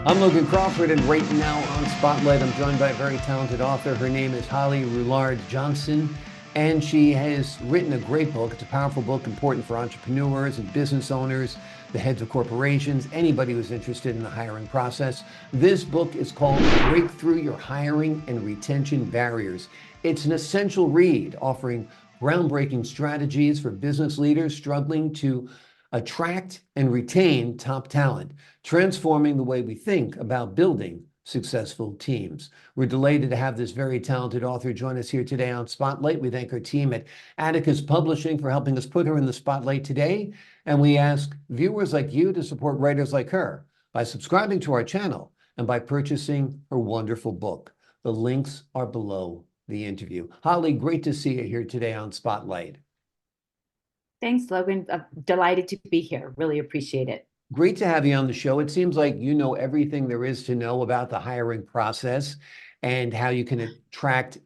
I'm Logan Crawford, and right now on Spotlight, I'm joined by a very talented author. Her name is Holly Rouillard Johnson, and she has written a great book. It's a powerful book, important for entrepreneurs and business owners, the heads of corporations, anybody who's interested in the hiring process. This book is called Break Through Your Hiring and Retention Barriers. It's an essential read, offering groundbreaking strategies for business leaders struggling to attract and retain top talent, transforming the way we think about building successful teams. We're delighted to have this very talented author join us here today on Spotlight. We thank our team at Atticus Publishing for helping us put her in the spotlight today. And we ask viewers like you to support writers like her by subscribing to our channel and by purchasing her wonderful book. The links are below the interview. Holly, great to see you here today on Spotlight. Thanks, Logan. I'm delighted to be here. Really appreciate it. Great to have you on the show. It seems like you know everything there is to know about the hiring process and how you can attract,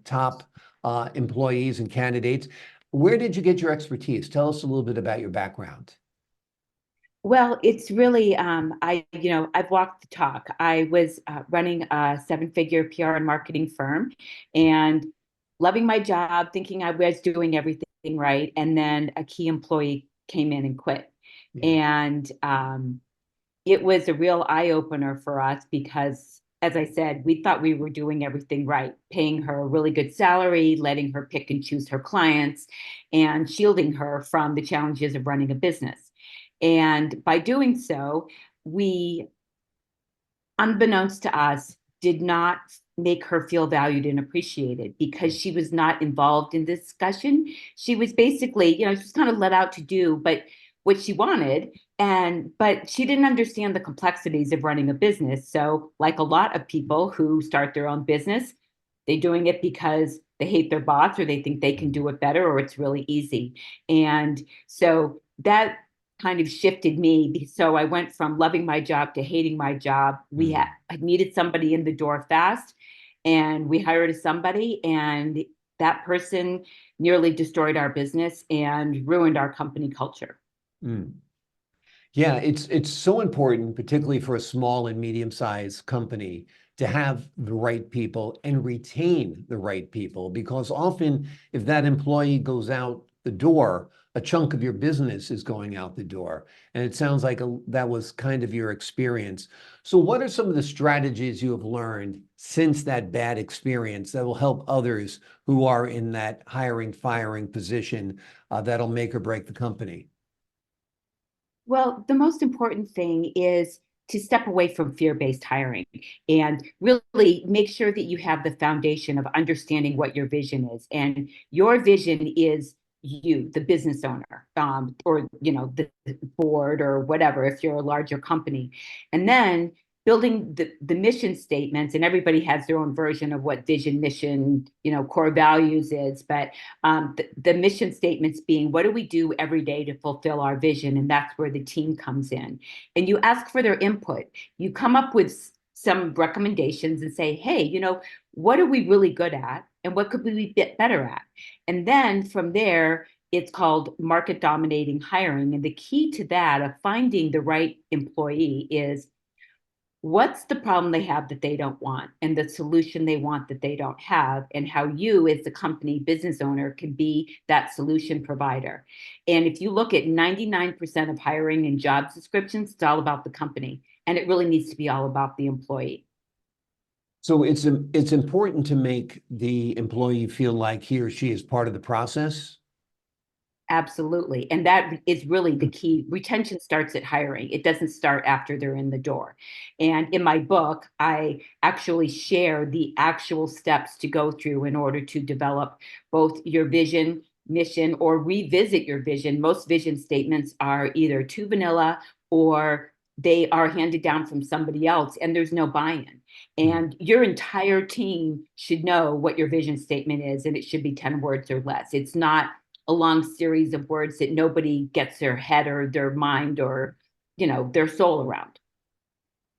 top employees and candidates. Where did you get your expertise? Tell us a little bit about your background. Well, it's really, I've walked the talk. I was running a seven-figure PR and marketing firm and loving my job, thinking I was doing everything right. And then a key employee came in and quit. Yeah. And it was a real eye-opener for us because, as I said, we thought we were doing everything right, paying her a really good salary, letting her pick and choose her clients, and shielding her from the challenges of running a business. And by doing so, we, unbeknownst to us, did not make her feel valued and appreciated because she was not involved in this discussion. She was basically, she was kind of let out to do but what she wanted, but she didn't understand the complexities of running a business. So, like a lot of people who start their own business, they're doing it because they hate their boss or they think they can do it better or it's really easy. And so that kind of shifted me. So I went from loving my job to hating my job. I needed somebody in the door fast, and we hired somebody, and that person nearly destroyed our business and ruined our company culture. Mm. Yeah, it's so important, particularly for a small and medium-sized company, to have the right people and retain the right people, because often if that employee goes out the door, a chunk of your business is going out the door. And it sounds like that was kind of your experience. So what are some of the strategies you have learned since that bad experience that will help others who are in that hiring, firing position, that'll make or break the company? Well, the most important thing is to step away from fear-based hiring and really make sure that you have the foundation of understanding what your vision is. And your vision is you, the business owner, or the board or whatever, if you're a larger company. And then building the mission statements, and everybody has their own version of what vision, mission, core values is, but the mission statements being, what do we do every day to fulfill our vision? And that's where the team comes in. And you ask for their input. You come up with some recommendations and say, hey, what are we really good at? And what could we be better at? And then from there, it's called market dominating hiring. And the key to that, of finding the right employee, is what's the problem they have that they don't want and the solution they want that they don't have, and how you as the company business owner can be that solution provider. And if you look at 99% of hiring and job descriptions, it's all about the company, and it really needs to be all about the employee. So it's important to make the employee feel like he or she is part of the process. Absolutely. And that is really the key. Retention starts at hiring. It doesn't start after they're in the door. And in my book, I actually share the actual steps to go through in order to develop both your vision, mission, or revisit your vision. Most vision statements are either too vanilla or they are handed down from somebody else and there's no buy-in. And your entire team should know what your vision statement is, and it should be 10 words or less. It's not a long series of words that nobody gets their head or their mind or their soul around.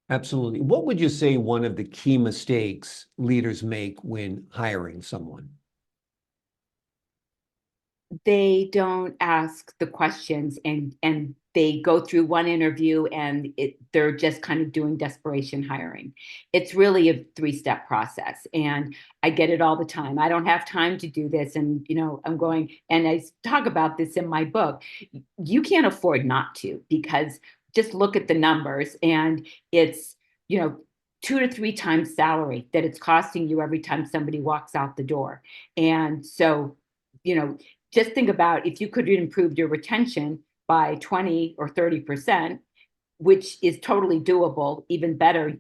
Absolutely. What would you say one of the key mistakes leaders make when hiring someone? They don't ask the questions and they go through one interview and they're just kind of doing desperation hiring. It's really a three-step process. And I get it all the time. I don't have time to do this. And, I'm going, and I talk about this in my book. You can't afford not to, because just look at the numbers, and it's, 2 to 3 times salary that it's costing you every time somebody walks out the door. And so, you know, just think about if you could improve your retention by 20 or 30%, which is totally doable, even better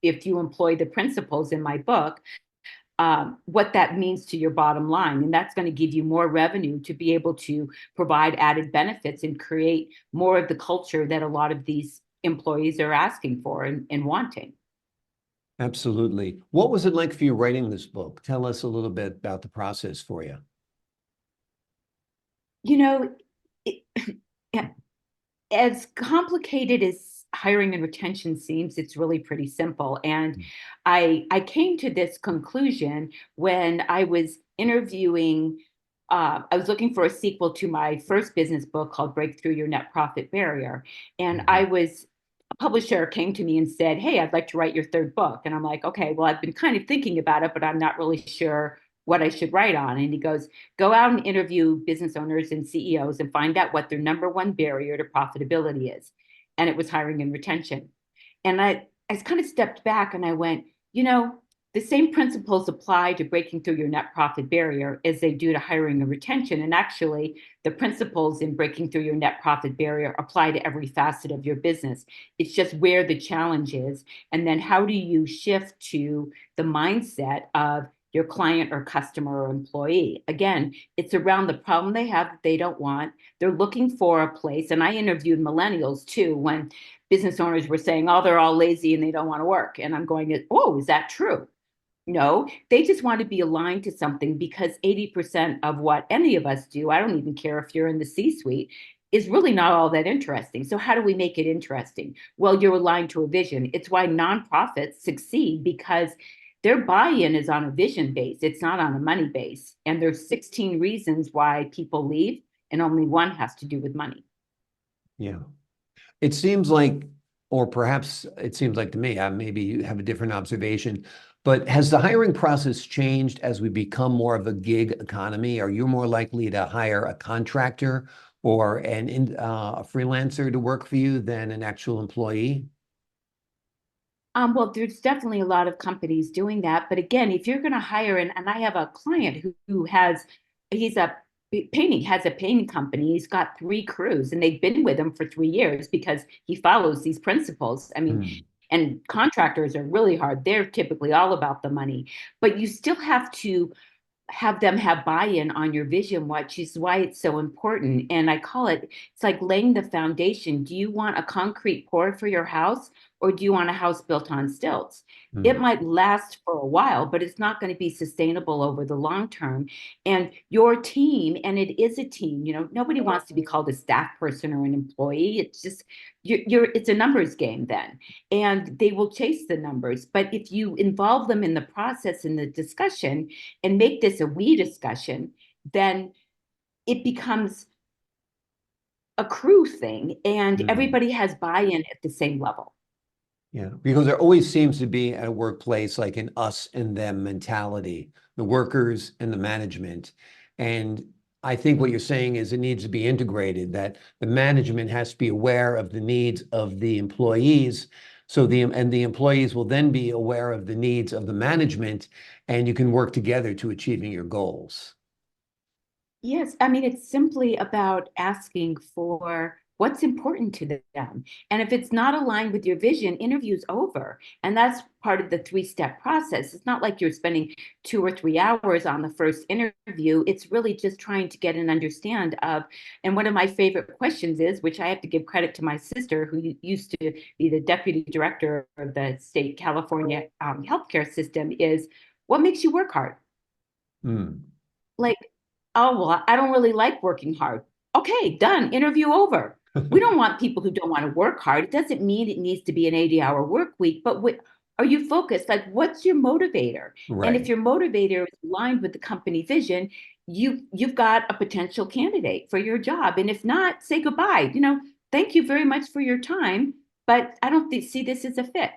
if you employ the principles in my book, what that means to your bottom line. And that's going to give you more revenue to be able to provide added benefits and create more of the culture that a lot of these employees are asking for and wanting. Absolutely. What was it like for you writing this book? Tell us a little bit about the process for you. You know, it, as complicated as hiring and retention seems, it's really pretty simple. And I came to this conclusion when I was interviewing. I was looking for a sequel to my first business book called Break Through Your Net Profit Barrier. And a publisher came to me and said, "Hey, I'd like to write your third book." And I'm like, "Okay, well, I've been kind of thinking about it, but I'm not really sure what I should write on." And he goes, "Go out and interview business owners and CEOs and find out what their number one barrier to profitability is." And it was hiring and retention. And I kind of stepped back and I went, the same principles apply to breaking through your net profit barrier as they do to hiring and retention. And actually, the principles in breaking through your net profit barrier apply to every facet of your business. It's just where the challenge is. And then how do you shift to the mindset of your client or customer or employee? Again, it's around the problem they have that they don't want. They're looking for a place. And I interviewed millennials too, when business owners were saying, "Oh, they're all lazy and they don't want to work." And I'm going, "Oh, is that true?" No, they just want to be aligned to something, because 80% of what any of us do, I don't even care if you're in the C-suite, is really not all that interesting. So how do we make it interesting? Well, you're aligned to a vision. It's why nonprofits succeed, because their buy-in is on a vision base. It's not on a money base. And there's 16 reasons why people leave, and only one has to do with money. Yeah. It seems like, or perhaps it seems like to me, maybe you have a different observation, but has the hiring process changed as we become more of a gig economy? Are you more likely to hire a contractor or a freelancer to work for you than an actual employee? Well, there's definitely a lot of companies doing that. But again, if you're going to hire, and I have a client who he's a has a painting company. He's got 3 crews and they've been with him for 3 years because he follows these principles. I mean, and contractors are really hard. They're typically all about the money, but you still have to have them have buy-in on your vision, which is why it's so important. And I call it's like laying the foundation. Do you want a concrete pour for your house, or do you want a house built on stilts? It might last for a while, but it's not going to be sustainable over the long term. And your team, and it is a team, nobody wants to be called a staff person or an employee. It's just, it's a numbers game then, and they will chase the numbers. But if you involve them in the process, in the discussion, and make this a we discussion, then it becomes a crew thing, and everybody has buy-in at the same level. Yeah, because there always seems to be at a workplace like an us and them mentality, the workers and the management. And I think what you're saying is it needs to be integrated, that the management has to be aware of the needs of the employees. And the employees will then be aware of the needs of the management, and you can work together to achieving your goals. Yes, I mean, it's simply about asking for what's important to them. And if it's not aligned with your vision, interview's over. And that's part of the three-step process. It's not like you're spending 2 or 3 hours on the first interview. It's really just trying to get an understand of, and one of my favorite questions is, which I have to give credit to my sister, who used to be the deputy director of the state California healthcare system, is, what makes you work hard? Like, "Oh, well, I don't really like working hard." Okay, done. Interview over. We don't want people who don't want to work hard. It doesn't mean it needs to be an 80-hour work week, but are you focused? Like, what's your motivator? And if Right. your motivator is aligned with the company vision, you've got a potential candidate for your job. And if not, say goodbye. thank you very much for your time, but I don't see this as a fit.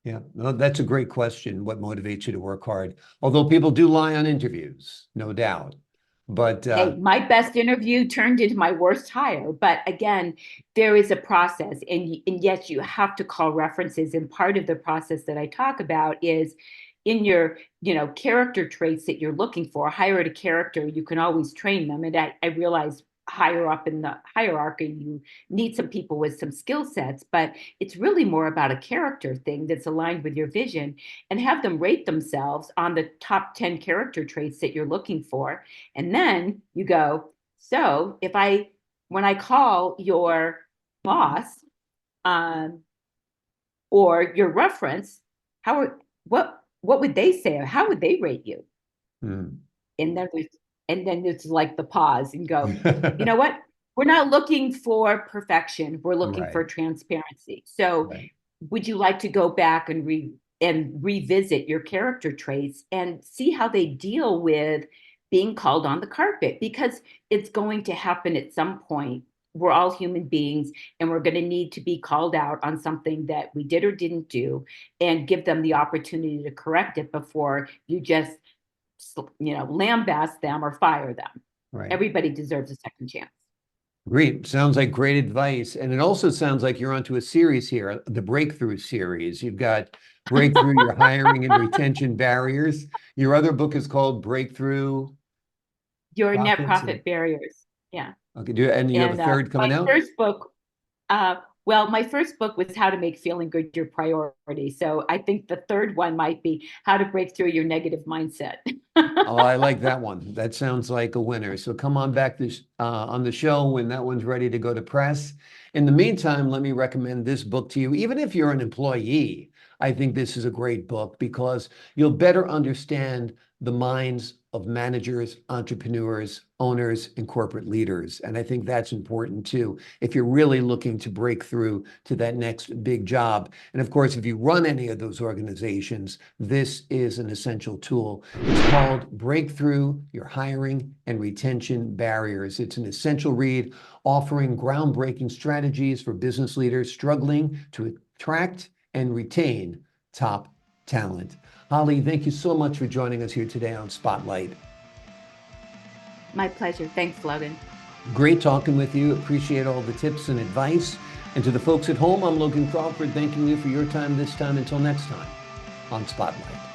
Yeah, no, that's a great question. What motivates you to work hard? Although people do lie on interviews, no doubt. But Hey, my best interview turned into my worst hire. But again, there is a process, and yes, you have to call references. And part of the process that I talk about is in your, character traits that you're looking for. Hire a character, you can always train them. And I realize higher up in the hierarchy, you need some people with some skill sets, but it's really more about a character thing that's aligned with your vision, and have them rate themselves on the top 10 character traits that you're looking for. And then you go, so when I call your boss, um, or your reference, what would they say? Or how would they rate you? hmm. And then it's like the pause and go, you know what? We're not looking for perfection. We're looking Right, for transparency. So right, would you like to go back and revisit your character traits and see how they deal with being called on the carpet? Because it's going to happen at some point. We're all human beings, and we're going to need to be called out on something that we did or didn't do, and give them the opportunity to correct it before you just, lambast them or fire them. right. Everybody deserves a second chance. Great. Sounds like great advice. And it also sounds like you're onto a series here, the Breakthrough series. You've got Breakthrough Your Hiring and Retention Barriers. Your other book is called Breakthrough Your net Profits. And profit barriers. Yeah. okay, and you have a And third coming out? my first book was How to Make Feeling Good Your Priority. So I think the third one might be How to Break Through Your Negative Mindset. Oh, I like that one. That sounds like a winner. So come on back on the show when that one's ready to go to press. In the meantime, let me recommend this book to you. Even if you're an employee, I think this is a great book because you'll better understand the minds of managers, entrepreneurs, owners, and corporate leaders. And I think that's important too, if you're really looking to break through to that next big job. And of course, if you run any of those organizations, this is an essential tool. It's called Breakthrough Your Hiring and Retention Barriers. It's an essential read offering groundbreaking strategies for business leaders struggling to attract and retain top talent. Holly, thank you so much for joining us here today on Spotlight. My pleasure. Thanks, Logan. Great talking with you. Appreciate all the tips and advice. And to the folks at home, I'm Logan Crawford, thanking you for your time this time. Until next time on Spotlight.